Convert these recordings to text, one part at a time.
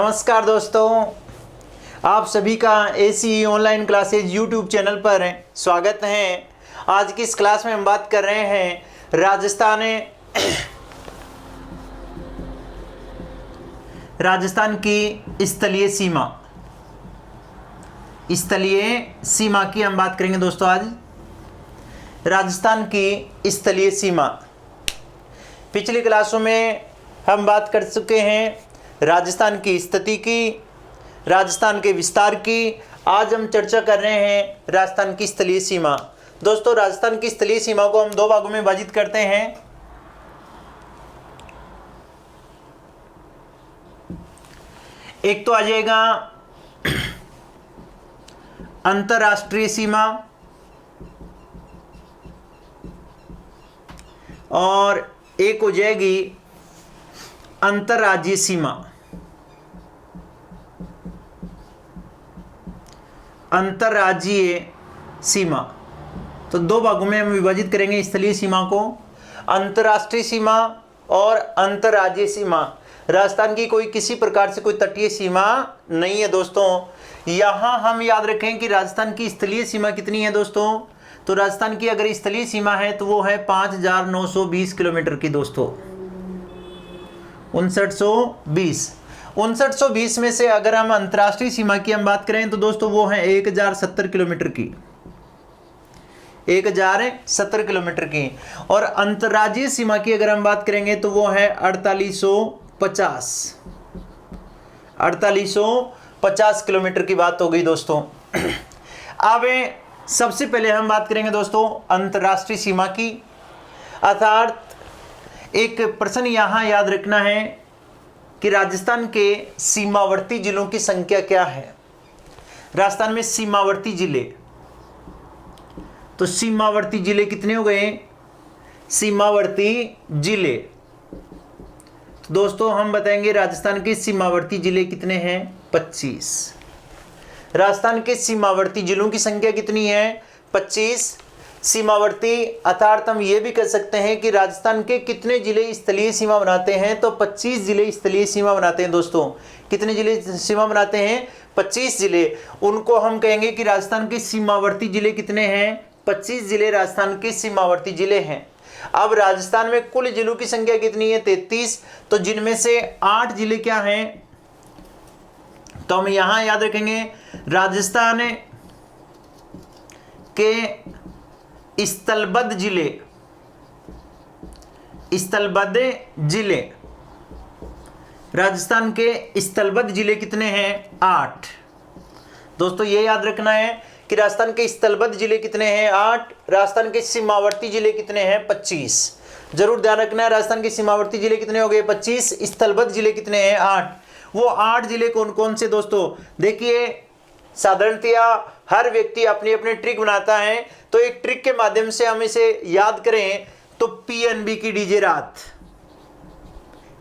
नमस्कार दोस्तों, आप सभी का AC online classes YouTube channel पर स्वागत है। आज की इस क्लास में हम बात कर रहे हैं राजस्थान की स्थलीय सीमा की हम बात करेंगे दोस्तों। आज राजस्थान की स्थलीय सीमा, पिछली क्लासों में हम बात कर चुके हैं राजस्थान की स्थिति की, राजस्थान के विस्तार की। आज हम चर्चा कर रहे हैं राजस्थान की स्थलीय सीमा। दोस्तों, राजस्थान की स्थलीय सीमा को हम दो भागों में विभाजित करते हैं। एक तो आ जाएगा अंतर्राष्ट्रीय सीमा और एक हो जाएगी अंतर्राज्यीय सीमा। अंतर्राज्यीय सीमा तो दो भागों में हम विभाजित करेंगे स्थलीय सीमा को, अंतर्राष्ट्रीय सीमा और अंतर्राज्यीय सीमा। राजस्थान की कोई किसी प्रकार से कोई तटीय सीमा नहीं है दोस्तों। यहां हम याद रखें कि राजस्थान की स्थलीय सीमा कितनी है दोस्तों। तो राजस्थान की अगर स्थलीय सीमा है तो वो है 5920 किलोमीटर की दोस्तों। 5920 में से अगर हम अंतर्राष्ट्रीय सीमा की हम बात करें तो दोस्तों वो है 1070 किलोमीटर की, 1070 किलोमीटर की। और अंतर्राज्यीय सीमा की अगर हम बात करेंगे तो वो है 4850 किलोमीटर की बात हो गई दोस्तों। अब सबसे पहले हम बात करेंगे दोस्तों अंतर्राष्ट्रीय सीमा की, अर्थात एक प्रश्न यहां याद रखना है कि राजस्थान के सीमावर्ती जिलों की संख्या क्या है। राजस्थान में सीमावर्ती जिले, तो सीमावर्ती जिले कितने हो गए? सीमावर्ती जिले तो दोस्तों हम बताएंगे राजस्थान के सीमावर्ती जिले कितने हैं? 25। राजस्थान के सीमावर्ती जिलों की संख्या कितनी है? 25 सीमावर्ती। अर्थात हम ये भी कह सकते हैं कि राजस्थान के कितने जिले स्थलीय सीमा बनाते हैं? तो 25 जिले स्थलीय सीमा बनाते हैं दोस्तों। कितने जिले सीमा बनाते हैं? 25 जिले। उनको हम कहेंगे कि राजस्थान के सीमावर्ती जिले कितने हैं? 25 जिले राजस्थान के सीमावर्ती जिले हैं। अब राजस्थान में कुल जिलों की संख्या कितनी है? 33। तो जिनमें से 8 जिले क्या हैं? तो हम यहां याद रखेंगे राजस्थान के स्थलबद्ध जिले, राजस्थान के स्थलबद्ध जिले कितने हैं? 8। दोस्तों ये याद रखना है कि राजस्थान के स्थलबद्ध जिले कितने हैं? 8। राजस्थान के सीमावर्ती जिले कितने हैं? 25। जरूर ध्यान रखना है, राजस्थान के सीमावर्ती जिले कितने हो गए? 25। स्थलबद्ध जिले कितने हैं? 8। वो 8 जिले कौन कौन से दोस्तों? देखिए, साधारणतया हर व्यक्ति अपनी अपनी ट्रिक बनाता है, तो एक ट्रिक के माध्यम से हम इसे याद करें तो पीएनबी की डीजे रात,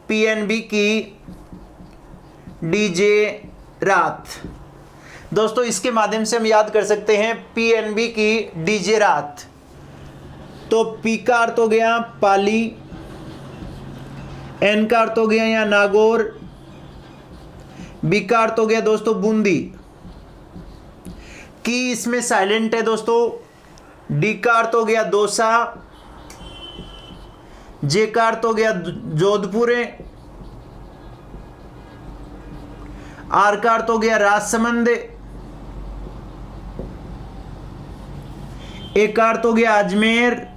पीएनबी की डीजे रात दोस्तों, इसके माध्यम से हम याद कर सकते हैं पीएनबी की डीजे रात। तो पी का अर्थ हो गया पाली, एन का अर्थ हो गया यहाँ नागौर, बी का अर्थ हो गया दोस्तों बूंदी, की इसमें साइलेंट है दोस्तों, डी का अर्थ हो गया दौसा, जे का अर्थ हो गया जोधपुर, आर का अर्थ हो गया राजसमंद, ए का अर्थ हो गया अजमेर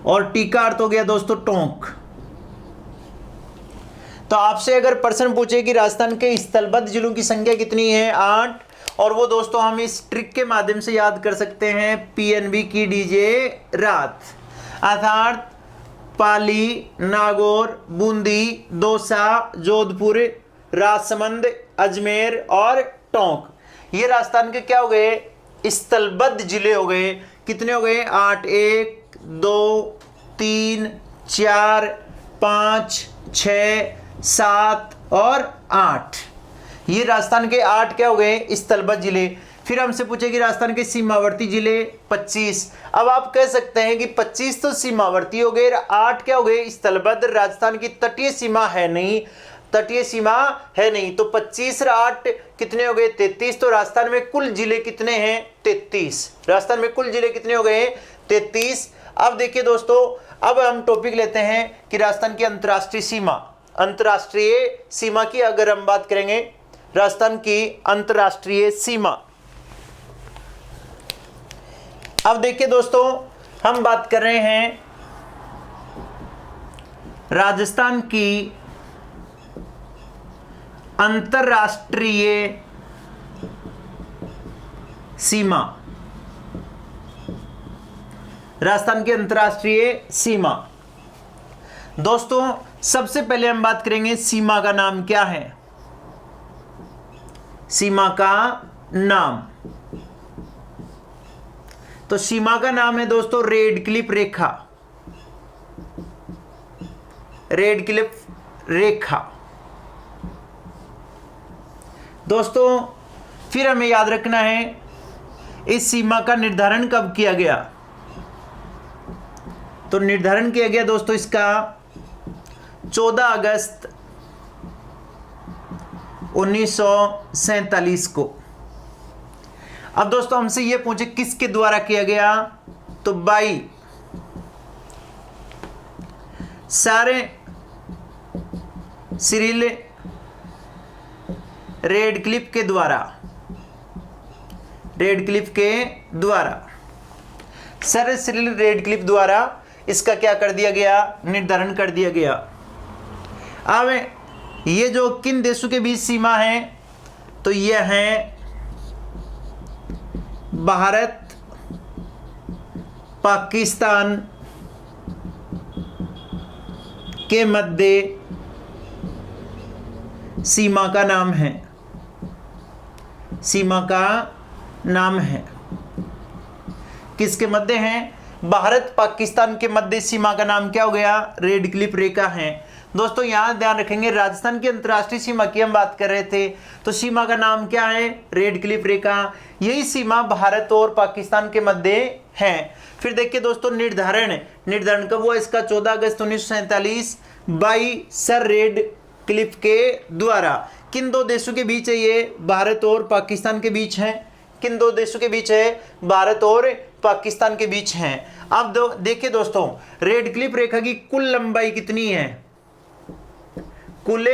और टी का अर्थ हो गया दोस्तों टोंक। तो आपसे अगर प्रश्न पूछे कि राजस्थान के स्थलबद्ध जिलों की संख्या कितनी है? 8। और वो दोस्तों हम इस ट्रिक के माध्यम से याद कर सकते हैं पीएनबी की डीजे रात, अर्थात पाली, नागौर, बूंदी, दौसा, जोधपुर, राजसमंद, अजमेर और टोंक। ये राजस्थान के क्या हो गए? स्थलबद्ध जिले हो गए। कितने हो गए? 8। 1 2 3 4 5 6 7 और 8। ये राजस्थान के 8 क्या हो गए? स्थलबद्ध जिले। फिर हमसे पूछेगी राजस्थान के सीमावर्ती जिले 25। अब आप कह सकते हैं कि 25 तो सीमावर्ती हो गए, 8 क्या हो गए स्थलबद्ध। राजस्थान की तटीय सीमा है नहीं, तटीय सीमा है नहीं, तो 25 और 8 कितने हो गए 33। तो राजस्थान में कुल जिले कितने हैं 33। राजस्थान में कुल जिले कितने हो गए 33। अब देखिए दोस्तों, अब हम टॉपिक लेते हैं कि राजस्थान की अंतर्राष्ट्रीय सीमा। अंतर्राष्ट्रीय सीमा की अगर हम बात करेंगे, राजस्थान की अंतर्राष्ट्रीय सीमा। अब देखिए दोस्तों, हम बात कर रहे हैं राजस्थान की अंतर्राष्ट्रीय सीमा। राजस्थान की अंतर्राष्ट्रीय सीमा दोस्तों, सबसे पहले हम बात करेंगे सीमा का नाम क्या है। सीमा का नाम, तो सीमा का नाम है दोस्तों रेड क्लिफ रेखा। रेड क्लिफ रेखा दोस्तों, फिर हमें याद रखना है इस सीमा का निर्धारण कब किया गया। तो निर्धारण किया गया दोस्तों इसका 14 अगस्त 1947 को। अब दोस्तों हमसे यह पूछे किसके द्वारा किया गया, तो बाई सारे सिरिल रेडक्लिफ के द्वारा। रेडक्लिफ के द्वारा, सर सिरिल रेडक्लिफ द्वारा इसका क्या कर दिया गया, निर्धारण कर दिया गया। अब ये जो किन देशों के बीच सीमा है, तो यह है भारत पाकिस्तान के मध्य सीमा का नाम है। सीमा का नाम है, किसके मध्य है, भारत पाकिस्तान के मध्य सीमा का नाम क्या हो गया, रेडक्लिफ रेखा है। दोस्तों यहां ध्यान रखेंगे, राजस्थान की अंतर्राष्ट्रीय सीमा की हम बात कर रहे थे, तो सीमा का नाम क्या है, रेडक्लिफ रेखा। यही सीमा भारत और पाकिस्तान के मध्य है। फिर देखिए दोस्तों, निर्धारण कब हुआ इसका, 14 अगस्त 1947 बाई सर रेडक्लिफ के द्वारा। किन दो देशों के बीच है ये, भारत और पाकिस्तान के बीच है। किन दो देशों के बीच है, भारत और पाकिस्तान के बीच है। अब देखिए दोस्तों, रेडक्लिफ रेखा की कुल लंबाई कितनी है, कुल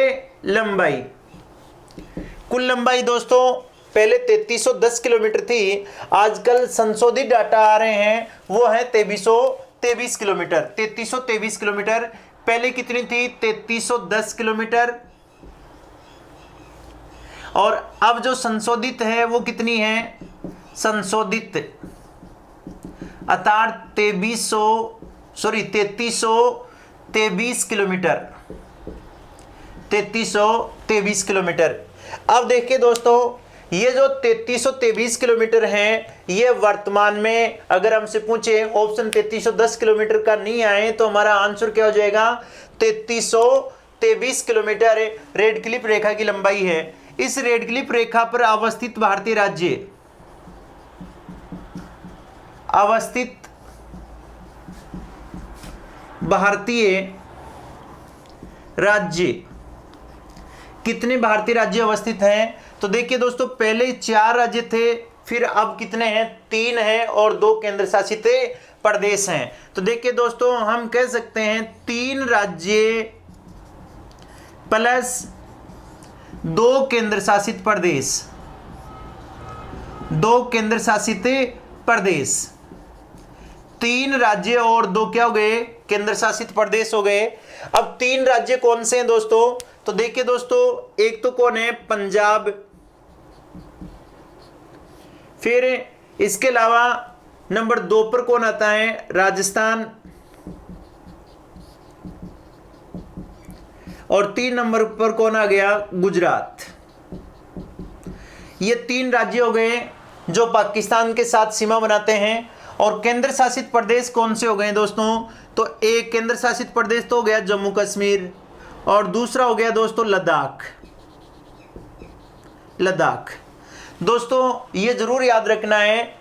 लंबाई दोस्तों पहले 3310 किलोमीटर थी, आजकल संशोधित डाटा आ रहे हैं वो है 2323 किलोमीटर। 3323 किलोमीटर, पहले कितनी थी 3310 किलोमीटर, और अब जो संशोधित है वो कितनी है, संशोधित अर्थात 3323 किलोमीटर। 3323 किलोमीटर। अब देखिए दोस्तों, ये जो 3323 किलोमीटर है, ये वर्तमान में अगर हमसे पूछे ऑप्शन 3310 किलोमीटर का नहीं आए तो हमारा आंसर क्या हो जाएगा, 3323 किलोमीटर रेडक्लिफ रेखा की लंबाई है। इस रेडक्लिफ रेखा पर अवस्थित भारतीय राज्य कितने भारतीय राज्य अवस्थित हैं, तो देखिए दोस्तों पहले 4 राज्य थे, फिर अब कितने हैं, 3 हैं और 2 केंद्र शासित प्रदेश हैं। तो देखिए दोस्तों, हम कह सकते हैं 3 राज्य प्लस 2 केंद्र शासित प्रदेश। 2 केंद्र शासित प्रदेश, 3 राज्य और 2 क्या हो गए, केंद्र शासित प्रदेश हो गए। अब 3 राज्य कौन से हैं दोस्तों, तो देखिए दोस्तों, एक तो कौन है, पंजाब, फिर इसके अलावा नंबर 2 पर कौन आता है, राजस्थान, और 3 नंबर पर कौन आ गया, गुजरात। ये 3 राज्य हो गए जो पाकिस्तान के साथ सीमा बनाते हैं। और केंद्र शासित प्रदेश कौन से हो गए दोस्तों, तो एक केंद्र शासित प्रदेश तो हो गया जम्मू कश्मीर, और दूसरा हो गया दोस्तों लद्दाख। दोस्तों ये जरूर याद रखना है,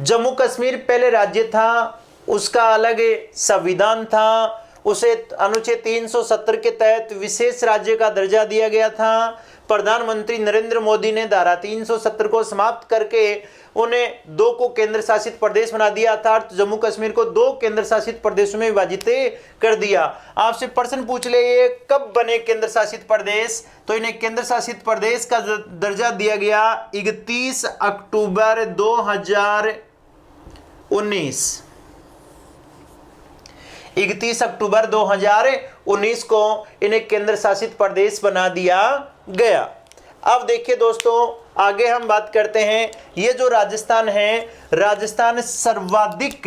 जम्मू कश्मीर पहले राज्य था, उसका अलग संविधान था, उसे अनुच्छेद 370 के तहत विशेष राज्य का दर्जा दिया गया था। प्रधानमंत्री नरेंद्र मोदी ने धारा 370 को समाप्त करके उन्हें 2 को केंद्र शासित प्रदेश बना दिया, अर्थात जम्मू कश्मीर को 2 केंद्र शासित प्रदेशों में विभाजित कर दिया। आपसे प्रश्न पूछ ले ये कब बने केंद्र शासित प्रदेश, तो इन्हें केंद्र शासित प्रदेश का दर्जा दिया गया 31 अक्टूबर 2019। 31 अक्टूबर 2019 को इन्हें केंद्र शासित प्रदेश बना दिया गया। अब देखिए दोस्तों, आगे हम बात करते हैं, ये जो राजस्थान है, राजस्थान सर्वाधिक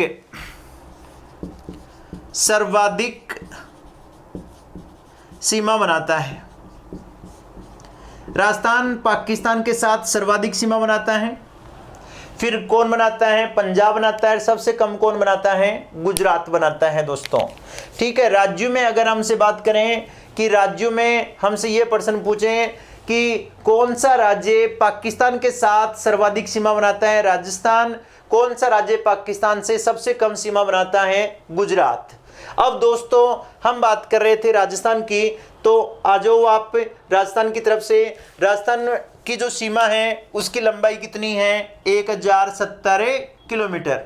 सीमा बनाता है। राजस्थान पाकिस्तान के साथ सर्वाधिक सीमा बनाता है। फिर कौन बनाता है? पंजाब बनाता है। सबसे कम कौन बनाता है? गुजरात बनाता है दोस्तों। ठीक है, राज्यों में अगर हमसे बात करें कि राज्यों में हमसे ये प्रश्न पूछें कि कौन सा राज्य पाकिस्तान के साथ सर्वाधिक सीमा बनाता है? राजस्थान। कौन सा राज्य पाकिस्तान से सबसे कम सीमा बनाता है? गुजरात। अब दोस्तों हम बात कर रहे थे राजस्थान की, तो आ जाओ आप राजस्थान की तरफ से। राजस्थान की जो सीमा है उसकी लंबाई कितनी है? 1070 किलोमीटर।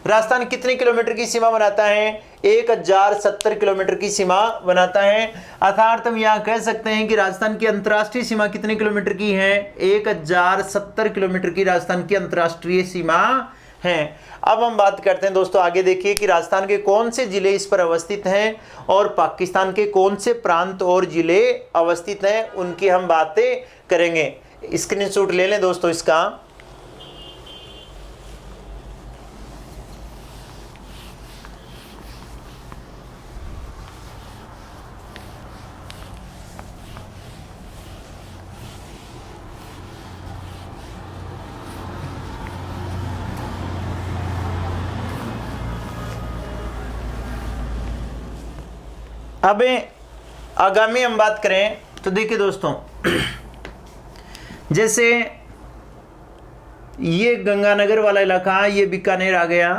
राजस्थान कितने किलोमीटर की सीमा बनाता है? 1070 किलोमीटर की सीमा बनाता है। अर्थात हम यहाँ कह सकते हैं कि राजस्थान की अंतर्राष्ट्रीय सीमा कितने किलोमीटर की है? 1070 किलोमीटर की राजस्थान की अंतर्राष्ट्रीय सीमा है। अब हम बात करते हैं दोस्तों, आगे देखिए कि राजस्थान के कौन से जिले इस पर अवस्थित हैं और पाकिस्तान के कौन से प्रांत और जिले अवस्थित हैं, उनकी हम बातें करेंगे। स्क्रीनशॉट ले लें दोस्तों इसका। अब आगामी हम बात करें तो देखिए दोस्तों, जैसे ये गंगानगर वाला इलाका, ये बीकानेर आ गया,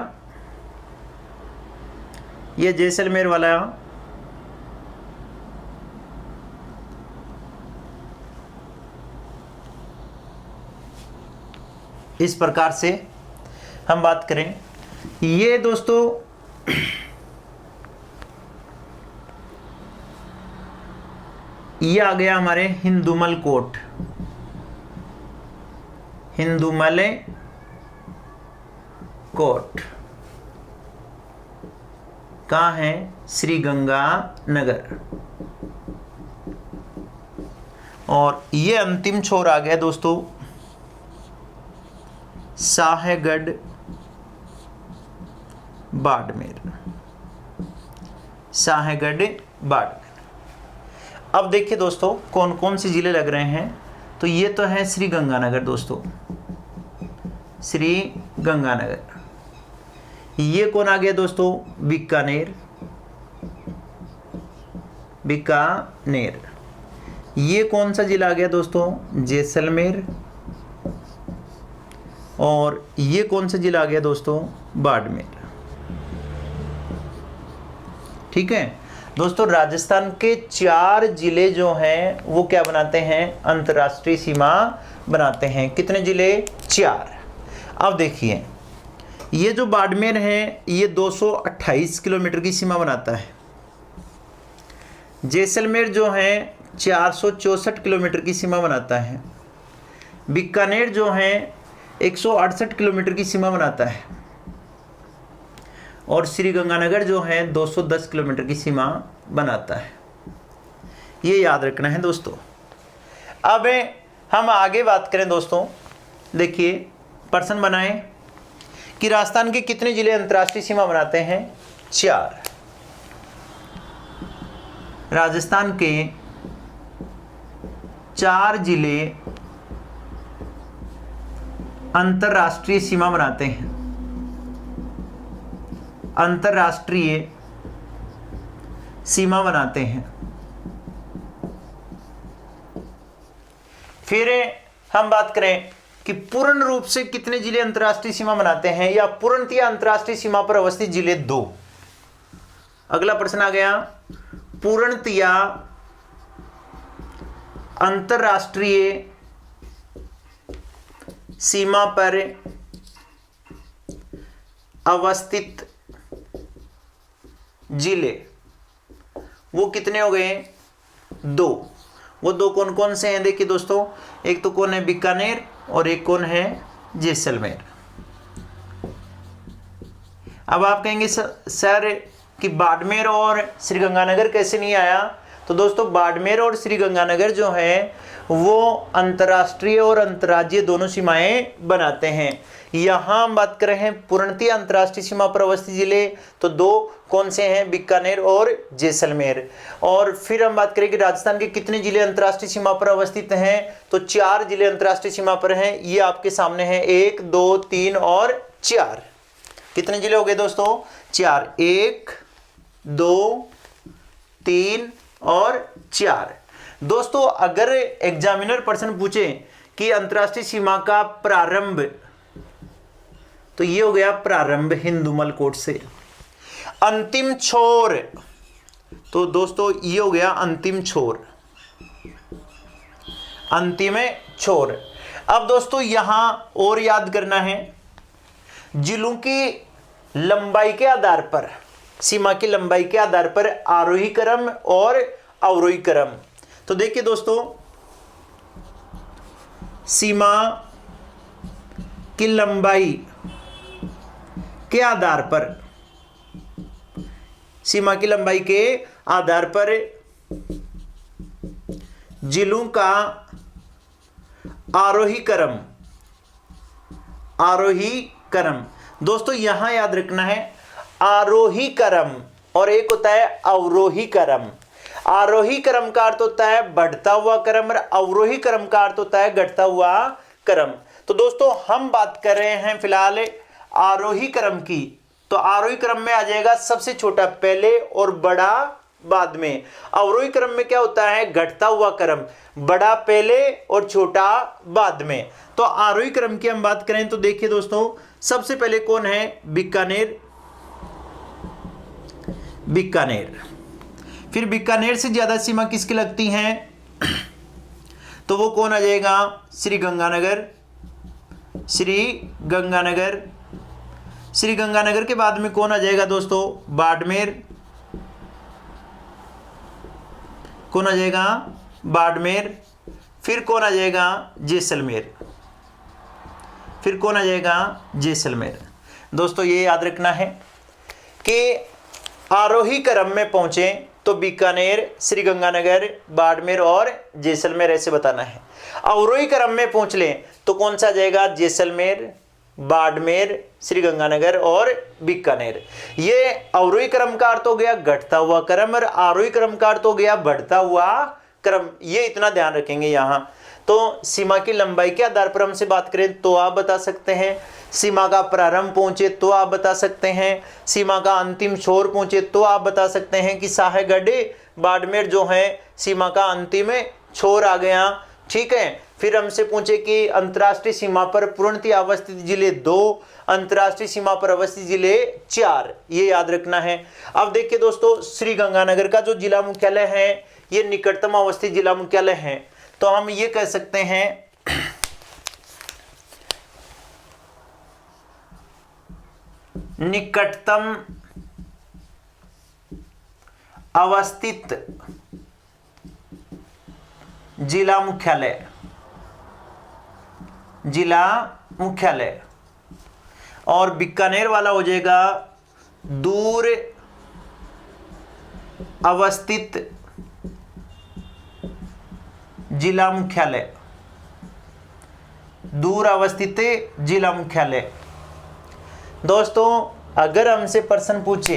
ये जैसलमेर वाला, इस प्रकार से हम बात करें, ये दोस्तों ये आ गया हमारे हिंदुमल कोट। हिंदुमल कोट कहाँ है? श्री गंगानगर। और ये अंतिम छोर आ गया दोस्तों साहेगढ़ बाड़मेर। साहेगढ़ बाड़मेर। अब देखिए दोस्तों कौन कौन से जिले लग रहे हैं, तो ये तो है श्री गंगानगर दोस्तों, श्री गंगानगर। ये कौन आ गया दोस्तों? बीकानेर। बीकानेर। ये कौन सा जिला आ गया दोस्तों? जैसलमेर। और ये कौन सा जिला आ गया दोस्तों? बाड़मेर। ठीक है दोस्तों, राजस्थान के 4 जिले जो हैं वो क्या बनाते हैं? अंतर्राष्ट्रीय सीमा बनाते हैं। कितने जिले? 4। अब देखिए ये जो बाड़मेर है ये 228 किलोमीटर की सीमा बनाता है। जैसलमेर जो है 464 किलोमीटर की सीमा बनाता है। बीकानेर जो है 168 किलोमीटर की सीमा बनाता है। और श्री गंगानगर जो है 210 किलोमीटर की सीमा बनाता है। ये याद रखना है दोस्तों। अब हम आगे बात करें दोस्तों, देखिए प्रश्न बनाएं कि राजस्थान के कितने जिले अंतर्राष्ट्रीय सीमा बनाते हैं? 4। राजस्थान के 4 जिले अंतर्राष्ट्रीय सीमा बनाते हैं। अंतर्राष्ट्रीय सीमा बनाते हैं। फिर हम बात करें कि पूर्ण रूप से कितने जिले अंतर्राष्ट्रीय सीमा बनाते हैं, या पूर्णतया अंतर्राष्ट्रीय सीमा पर अवस्थित जिले 2। अगला प्रश्न आ गया, पूर्णतया अंतर्राष्ट्रीय सीमा पर अवस्थित जिले वो कितने हो गए? 2। वो 2 कौन कौन से हैं? देखिए दोस्तों, एक तो कौन है? बीकानेर, और एक कौन है? जैसलमेर। अब आप कहेंगे सर कि बाड़मेर और श्रीगंगानगर कैसे नहीं आया? तो दोस्तों, बाड़मेर और श्रीगंगानगर जो है वो अंतर्राष्ट्रीय और अंतर्राज्यीय दोनों सीमाएं बनाते हैं। यहां हम बात कर रहे हैं पूर्णतया अंतर्राष्ट्रीय सीमा पर अवस्थित जिले, तो 2 कौन से हैं? बीकानेर और जैसलमेर। और फिर हम बात करें कि राजस्थान के कितने जिले अंतर्राष्ट्रीय सीमा पर अवस्थित हैं, तो 4 जिले अंतर्राष्ट्रीय सीमा पर हैं। ये आपके सामने हैं, 1, 2, 3 और 4। कितने जिले हो गए दोस्तों? 4। 1, 2, 3 और 4। दोस्तों, अगर एग्जामिनर प्रश्न पूछे कि अंतर्राष्ट्रीय सीमा का प्रारंभ, तो ये हो गया प्रारंभ हिंदुमल कोट से। अंतिम छोर, तो दोस्तों ये हो गया अंतिम छोर, अंतिम छोर। अब दोस्तों यहां और याद करना है, जिलों की लंबाई के आधार पर, सीमा की लंबाई के आधार पर आरोही क्रम और अवरोही क्रम। तो देखिए दोस्तों, सीमा की लंबाई के आधार पर, सीमा की लंबाई के आधार पर जिलों का आरोही क्रम, आरोही क्रम। दोस्तों यहां याद रखना है, आरोही क्रम और एक होता है अवरोही क्रम। आरोही क्रम का अर्थ होता है बढ़ता हुआ क्रम और अवरोही क्रम का अर्थ होता है घटता हुआ क्रम। तो दोस्तों हम बात कर रहे हैं फिलहाल आरोही क्रम की, तो आरोही क्रम में आ जाएगा सबसे छोटा पहले और बड़ा बाद में। अवरोही क्रम में क्या होता है? घटता हुआ क्रम, बड़ा पहले और छोटा बाद में। तो आरोही क्रम की हम बात करें तो देखिए दोस्तों, सबसे पहले कौन है? बीकानेर, बीकानेर। फिर बीकानेर से ज्यादा सीमा किसकी लगती हैं? तो वो कौन आ जाएगा? श्री गंगानगर, श्री गंगानगर। श्री गंगानगर के बाद में कौन आ जाएगा दोस्तों? बाड़मेर। कौन आ जाएगा? बाड़मेर। फिर कौन आ जाएगा? जैसलमेर। फिर कौन आ जाएगा? जैसलमेर। दोस्तों ये याद रखना है कि आरोही क्रम में पहुंचे तो बीकानेर, श्री गंगानगर, बाड़मेर और जैसलमेर ऐसे बताना है। अवरोही क्रम में पहुंच लें तो कौन सा आ जाएगा? जैसलमेर, बाड़मेर, श्री गंगानगर और बीकानेर। ये अवरोही क्रम का अर्थ हो गया घटता हुआ क्रम और आरोही क्रम का अर्थ हो गया बढ़ता हुआ क्रम। ये इतना ध्यान रखेंगे यहां। तो सीमा की लंबाई के आधार पर हमसे बात करें तो आप बता सकते हैं, सीमा का प्रारंभ पहुंचे तो आप बता सकते हैं, सीमा का अंतिम छोर पहुंचे तो आप बता सकते हैं कि साहेगढ़ बाड़मेर जो है सीमा का अंतिम छोर आ गया। ठीक है। फिर हमसे पूछे कि अंतर्राष्ट्रीय सीमा पर पूर्णतया अवस्थित जिले 2, अंतर्राष्ट्रीय सीमा पर अवस्थित जिले 4, ये याद रखना है। अब देखिए दोस्तों, श्री गंगानगर का जो जिला मुख्यालय है ये निकटतम अवस्थित जिला मुख्यालय है, तो हम ये कह सकते हैं निकटतम अवस्थित जिला मुख्यालय, जिला मुख्यालय। और बीकानेर वाला हो जाएगा दूर अवस्थित जिला मुख्यालय, दूर अवस्थित जिला मुख्यालय। दोस्तों अगर हमसे प्रश्न पूछे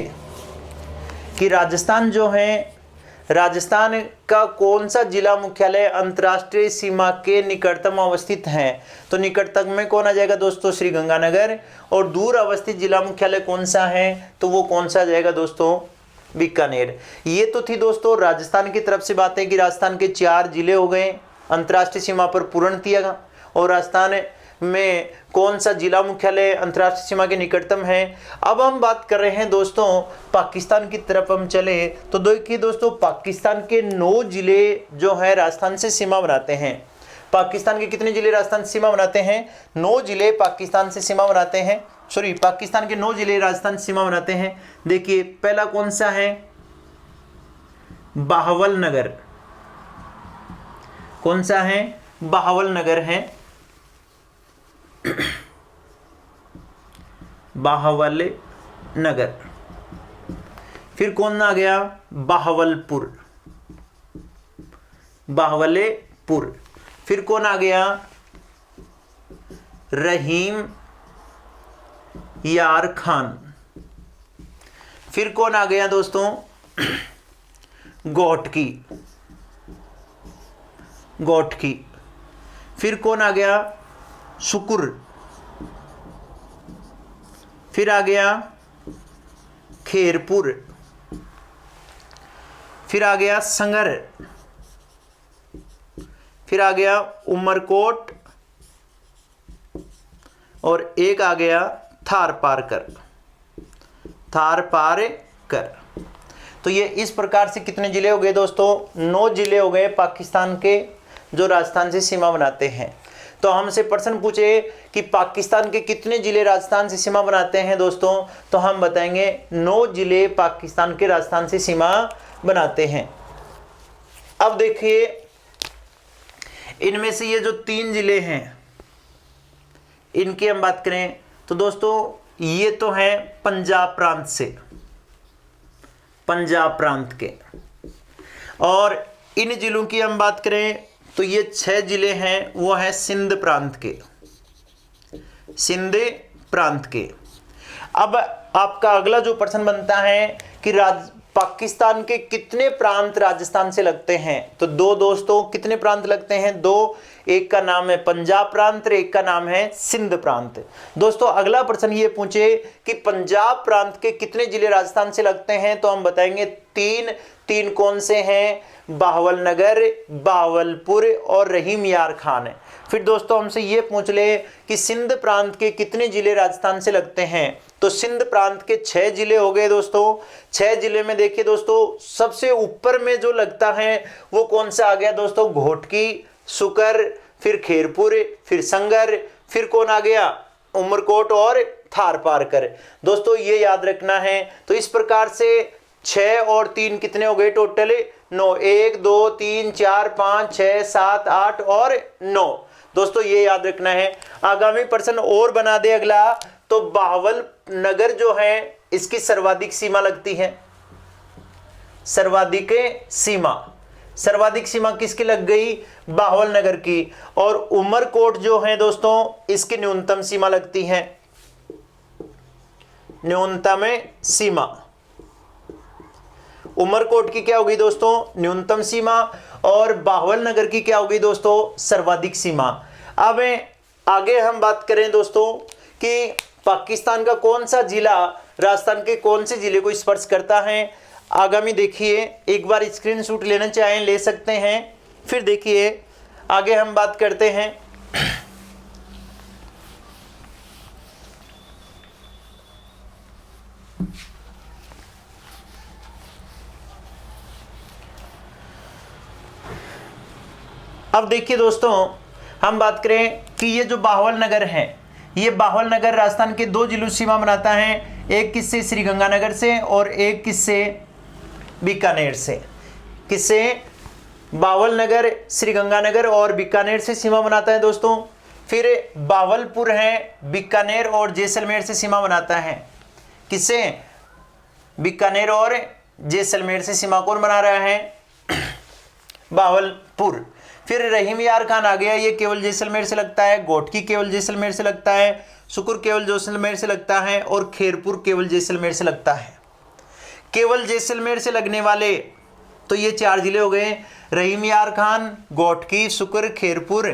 कि राजस्थान जो है, राजस्थान का कौन सा जिला मुख्यालय अंतर्राष्ट्रीय सीमा के निकटतम अवस्थित है, तो निकटतम में कौन आ जाएगा दोस्तों? श्री गंगानगर। और दूर अवस्थित जिला मुख्यालय कौन सा है, तो वो कौन सा आ जाएगा दोस्तों? बीकानेर। ये तो थी दोस्तों राजस्थान की तरफ से बातें कि राजस्थान के 4 जिले हो गए अंतर्राष्ट्रीय सीमा पर पूर्ण किया गया। और राजस्थान में कौन सा जिला मुख्यालय अंतर्राष्ट्रीय सीमा के निकटतम है। अब हम बात कर रहे हैं दोस्तों पाकिस्तान की तरफ हम चले तो देखिए दोस्तों पाकिस्तान के 9 जिले जो है राजस्थान से सीमा बनाते हैं। पाकिस्तान के कितने जिले राजस्थान से सीमा बनाते हैं? 9 जिले पाकिस्तान से सीमा बनाते हैं। सॉरी, पाकिस्तान के 9 जिले राजस्थान से सीमा बनाते हैं। देखिए पहला कौन सा है? बाहवल नगर। कौन सा है? बाहवल नगर है। बाहवल नगर। फिर कौन आ गया? बाहवलपुर। बाहवलपुर। फिर कौन आ गया? रहीम यार खान। फिर कौन आ गया दोस्तों? घोटकी। घोटकी। फिर कौन आ गया? सुकुर। फिर आ गया खेरपुर। फिर आ गया संगर। फिर आ गया उमरकोट और एक आ गया थारपारकर। थारपारकर। तो ये इस प्रकार से कितने जिले हो गए दोस्तों? 9 जिले हो गए पाकिस्तान के जो राजस्थान से सीमा बनाते हैं। तो हमसे प्रश्न पूछे कि पाकिस्तान के कितने जिले राजस्थान से सीमा बनाते हैं दोस्तों, तो हम बताएंगे 9 जिले पाकिस्तान के राजस्थान से सीमा बनाते हैं। अब देखिए इनमें से ये जो 3 जिले हैं इनकी हम बात करें तो दोस्तों ये तो है पंजाब प्रांत से, पंजाब प्रांत के। और इन जिलों की हम बात करें तो ये 6 जिले हैं, वो है सिंध प्रांत के, सिंध प्रांत के। अब आपका अगला जो प्रश्न बनता है कि पाकिस्तान के कितने प्रांत राजस्थान से लगते हैं, तो 2 दोस्तों कितने प्रांत लगते हैं? 2। एक का नाम है पंजाब प्रांत, एक का नाम है सिंध प्रांत। दोस्तों अगला प्रश्न ये पूछे कि पंजाब प्रांत के कितने जिले राजस्थान से लगते हैं, तो हम बताएंगे 3 कौन से हैं? बाहवल नगर, बाहवलपुर और रहीम यार खान है। फिर दोस्तों हमसे ये पूछ ले कि सिंध प्रांत के कितने जिले राजस्थान से लगते हैं, तो सिंध प्रांत के 6 जिले हो गए दोस्तों। 6 जिले में देखिए दोस्तों सबसे ऊपर में जो लगता है वो कौन सा आ गया दोस्तों? घोटकी, सुकर, फिर खेरपुर, फिर संगर, फिर कौन आ गया? उमरकोट और थारपारकर। दोस्तों ये याद रखना है। तो इस प्रकार से 6 और 3 कितने हो गए टोटल? 9। 1 2 3 4 5 6 7 8 और 9। दोस्तों ये याद रखना है। आगामी प्रश्न और बना दे अगला, तो बाहवल नगर जो है इसकी सर्वाधिक सीमा लगती है। सर्वाधिक सीमा, सर्वाधिक सीमा किसकी लग गई? बाहवल नगर की। और उमरकोट जो है दोस्तों इसकी न्यूनतम सीमा लगती है, न्यूनतम सीमा। उमरकोट की क्या होगी दोस्तों? न्यूनतम सीमा। और बाहवल नगर की क्या होगी दोस्तों? सर्वाधिक सीमा। अब आगे हम बात करें दोस्तों कि पाकिस्तान का कौन सा जिला राजस्थान के कौन से जिले को स्पर्श करता है। आगामी देखिए, एक बार स्क्रीनशॉट लेना चाहें ले सकते हैं। फिर देखिए आगे हम बात करते हैं। अब देखिए दोस्तों हम बात करें कि ये जो बाहवल नगर है, ये बाहवल नगर राजस्थान के 2 जिलों सीमा बनाता है। एक किससे? श्रीगंगानगर से और एक किससे? बीकानेर से। किससे? बावल नगर, श्रीगंगानगर और बीकानेर से सीमा बनाता है दोस्तों। फिर बावलपुर है, बीकानेर और जैसलमेर से सीमा बनाता है। किससे? बीकानेर और जैसलमेर से सीमा कौन बना रहा है? बावलपुर। फिर रहीम यार खान आ गया, ये केवल जैसलमेर से लगता है। घोटकी केवल जैसलमेर से लगता है। सुकुर केवल जैसलमेर से लगता है और खेरपुर केवल जैसलमेर से लगता है। केवल जैसलमेर से लगने वाले तो ये 4 जिले हो गए, रहीम यार खान, घोटकी, सुकुर, खेरपुर।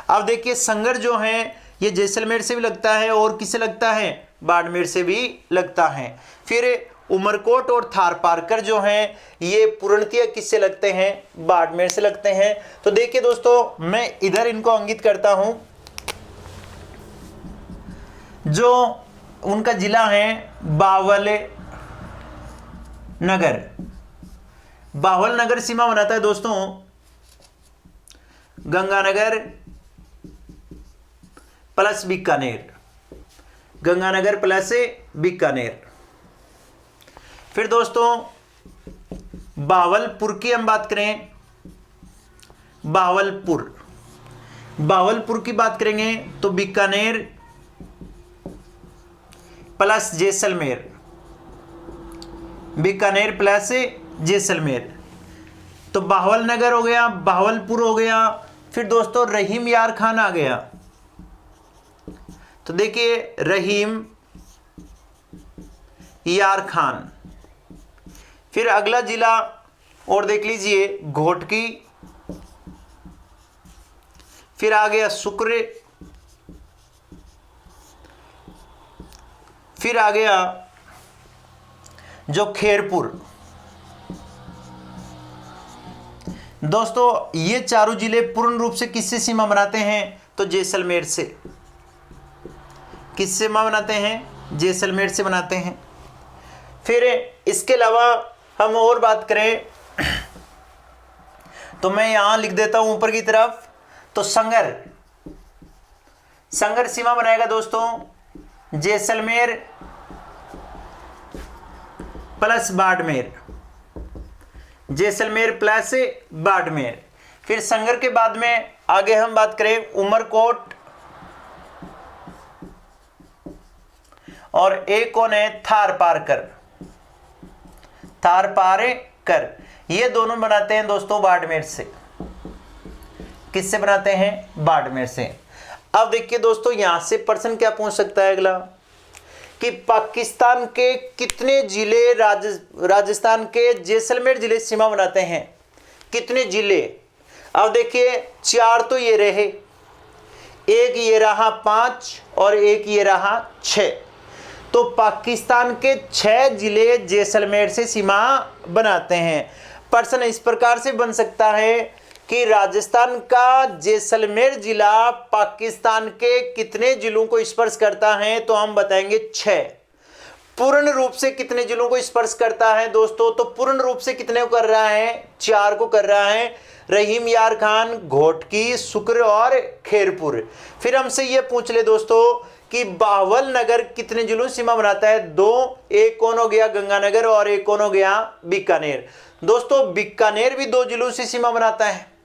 अब देखिए संगर जो है ये जैसलमेर से भी लगता है और किससे लगता है? बाड़मेर से भी लगता है। फिर उमरकोट और थार पारकर जो हैं ये पूर्णतः किससे लगते हैं, बाड़मेर से लगते हैं। तो देखिए दोस्तों मैं इधर इनको अंकित करता हूं, जो उनका जिला है बावल नगर। बावल नगर सीमा बनाता है दोस्तों गंगानगर प्लस बीकानेर, गंगानगर प्लस बीकानेर। फिर दोस्तों बावलपुर की हम बात करें, बावलपुर की बात करेंगे तो बीकानेर प्लस जैसलमेर, बीकानेर प्लस जैसलमेर। तो बावल नगर हो गया, बावलपुर हो गया। फिर दोस्तों रहीम यार खान आ गया। तो देखिए रहीम यार खान। फिर अगला जिला और देख लीजिए घोटकी। फिर आ गया शुक्र। फिर आ गया जो खेरपुर। दोस्तों ये चारों जिले पूर्ण रूप से किससे सीमा बनाते हैं, तो जैसलमेर से। किससे सीमा बनाते हैं, जैसलमेर से बनाते हैं। फिर इसके अलावा हम और बात करें तो मैं यहां लिख देता हूं ऊपर की तरफ, तो संगर सीमा बनाएगा दोस्तों जैसलमेर प्लस बाड़मेर, जैसलमेर प्लस बाड़मेर। फिर संगर के बाद में आगे हम बात करें उमरकोट, और एक कौन है थार पारकर, थार पारकर। ये दोनों बनाते हैं दोस्तों बाड़मेर से। किससे बनाते हैं, बाड़मेर से। अब देखिए दोस्तों यहां से प्रश्न क्या पूछ सकता है अगला, कि पाकिस्तान के कितने जिले राजस्थान के जैसलमेर जिले सीमा बनाते हैं, कितने जिले। अब देखिए 4 तो ये रहे, एक ये रहा 5 और एक ये रहा 6। तो पाकिस्तान के 6 जिले जैसलमेर से सीमा बनाते हैं। प्रश्न इस प्रकार से बन सकता है कि राजस्थान का जैसलमेर जिला पाकिस्तान के कितने जिलों को स्पर्श करता है, तो हम बताएंगे 6। पूर्ण रूप से कितने जिलों को स्पर्श करता है दोस्तों, तो पूर्ण रूप से कितने को कर रहा है, 4 को कर रहा है, रहीम यार खान, घोटकी, शुक्र और खेरपुर। फिर हमसे यह पूछ ले दोस्तों कि बावल नगर कितने जिलों सीमा बनाता है, 2। एक कौन हो गया, गंगानगर, और एक कौन हो गया, बीकानेर। दोस्तों बीकानेर भी 2 जिलों से सीमा बनाता है,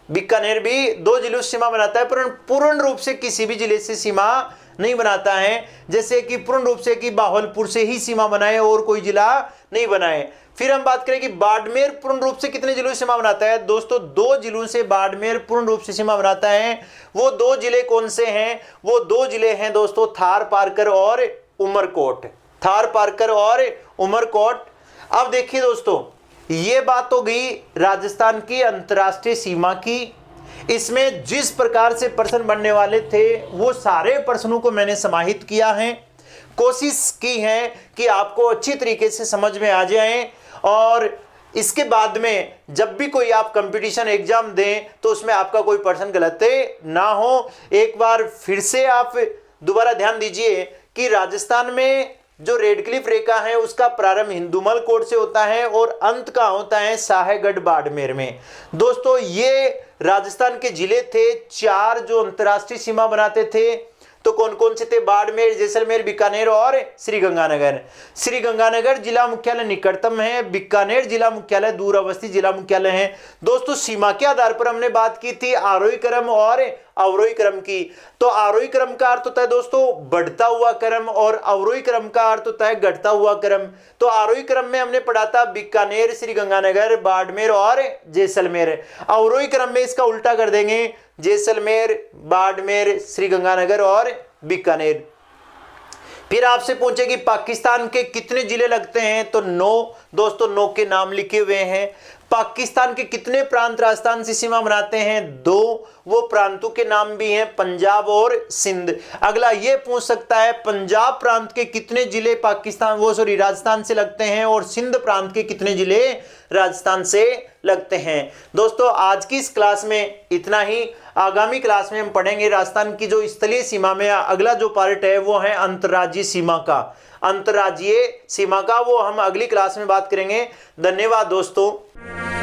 बीकानेर भी 2 जिलों से सीमा बनाता है, पर पूर्ण रूप से किसी भी जिले से सीमा नहीं बनाता है। जैसे कि पूर्ण रूप से कि बावलपुर से ही सीमा बनाए और कोई जिला नहीं बनाए। फिर हम बात करें कि बाड़मेर पूर्ण रूप से कितने जिलों से सीमा बनाता है, दोस्तों 2 जिलों से बाड़मेर पूर्ण रूप से सीमा बनाता है। वो 2 जिले कौन से हैं, वो 2 जिले हैं दोस्तों थार पारकर और उमरकोट, थार पारकर और उमरकोट। अब देखिए दोस्तों ये बात हो गई राजस्थान की अंतर्राष्ट्रीय सीमा की। इसमें जिस प्रकार से प्रश्न बनने वाले थे वो सारे प्रश्नों को मैंने समाहित किया है, कोशिश की है कि आपको अच्छी तरीके से समझ में आ जाए। और इसके बाद में जब भी कोई आप कंपटीशन एग्जाम दें तो उसमें आपका कोई प्रश्न गलत ना हो। एक बार फिर से आप दोबारा ध्यान दीजिए कि राजस्थान में जो रेड क्लिफ रेखा है उसका प्रारंभ हिंदुमल कोट से होता है और अंत का होता है साहेगढ़ बाड़मेर में। दोस्तों ये राजस्थान के जिले थे 4 जो अंतर्राष्ट्रीय सीमा बनाते थे। तो कौन कौन से थे, बाड़मेर, जैसलमेर, बीकानेर और श्रीगंगानगर। श्रीगंगानगर जिला मुख्यालय निकटतम है, बीकानेर जिला मुख्यालय दूर अवस्थित जिला मुख्यालय है। दोस्तों सीमा के आधार पर हमने बात की थी आरोही क्रम और अवरोही क्रम की। तो आरोही क्रम का अर्थ होता है दोस्तों बढ़ता हुआ क्रम और अवरोही क्रम का अर्थ होता है घटता हुआ क्रम। तो आरोही क्रम में हमने पढ़ा था बीकानेर, श्रीगंगानगर, बाड़मेर और जैसलमेर। अवरोही क्रम में इसका उल्टा कर देंगे, जैसलमेर, बाड़मेर, श्रीगंगानगर और बीकानेर। फिर आपसे पूछे कि पाकिस्तान के कितने जिले लगते हैं, तो 9 दोस्तों 9 के नाम लिखे हुए हैं। पाकिस्तान के कितने प्रांत राजस्थान से सीमा बनाते हैं, 2, वो प्रांतों के नाम भी हैं पंजाब और सिंध। अगला ये पूछ सकता है पंजाब प्रांत के कितने जिले राजस्थान से लगते हैं और सिंध प्रांत के कितने जिले राजस्थान से लगते हैं। दोस्तों आज की इस क्लास में इतना ही। आगामी क्लास में हम पढ़ेंगे राजस्थान की जो स्थलीय सीमा में अगला जो पार्ट है वो है अंतर्राज्यीय सीमा का। अंतर्राज्यीय सीमा का वो हम अगली क्लास में बात करेंगे। धन्यवाद दोस्तों।